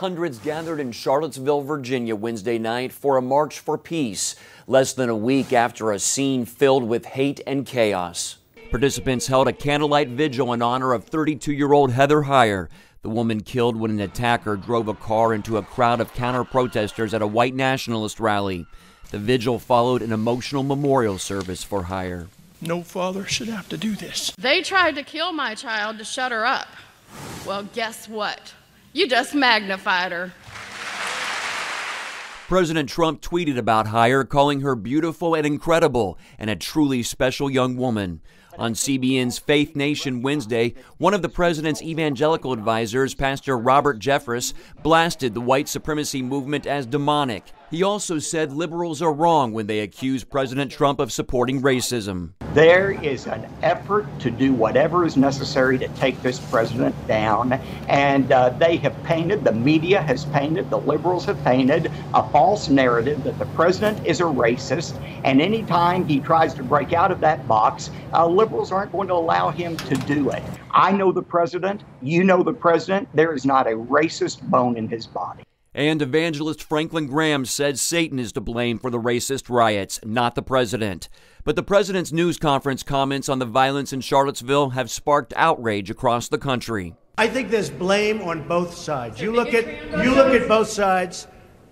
Hundreds gathered in Charlottesville, Virginia Wednesday night for a march for peace, less than a week after a scene filled with hate and chaos. Participants held a candlelight vigil in honor of 32-year-old Heather Heyer, the woman killed when an attacker drove a car into a crowd of counter-protesters at a white nationalist rally. The vigil followed an emotional memorial service for Heyer. No father should have to do this. They tried to kill my child to shut her up. Well, guess what? You just magnified her. President Trump tweeted about Heyer, calling her beautiful and incredible and a truly special young woman. On CBN's Faith Nation Wednesday, one of the president's evangelical advisors, Pastor Robert Jeffress, blasted the white supremacy movement as demonic. He also said liberals are wrong when they accuse President Trump of supporting racism. There is an effort to do whatever is necessary to take this president down, and they have painted, the media has painted, the liberals have painted a false narrative that the president is a racist, and anytime he tries to break out of that box, liberals aren't going to allow him to do it. I know the president, you know the president, there is not a racist bone in his body. And evangelist Franklin Graham said Satan is to blame for the racist riots, not the president. But the president's news conference comments on the violence in Charlottesville have sparked outrage across the country. I think there's blame on both sides. You look at both sides.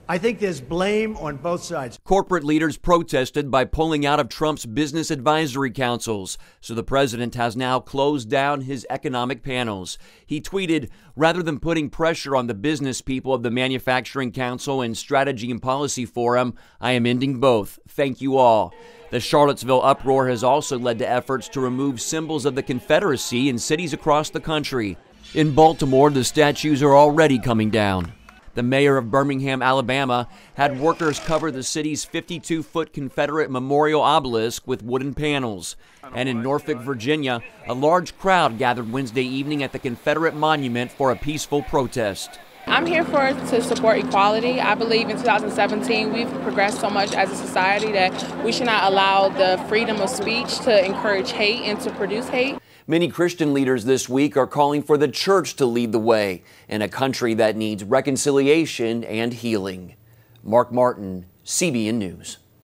I think there's blame on both sides. Corporate leaders protested by pulling out of Trump's business advisory councils, so the president has now closed down his economic panels. He tweeted, "Rather than putting pressure on the business people of the Manufacturing Council and Strategy and Policy Forum, I am ending both. Thank you all." The Charlottesville uproar has also led to efforts to remove symbols of the Confederacy in cities across the country. In Baltimore, the statues are already coming down. The mayor of Birmingham, Alabama, had workers cover the city's 52-foot Confederate memorial obelisk with wooden panels. And in Norfolk, Virginia, a large crowd gathered Wednesday evening at the Confederate monument for a peaceful protest. I'm here to support equality. I believe in 2017 we've progressed so much as a society that we should not allow the freedom of speech to encourage hate and to produce hate. Many Christian leaders this week are calling for the church to lead the way in a country that needs reconciliation and healing. Mark Martin, CBN News.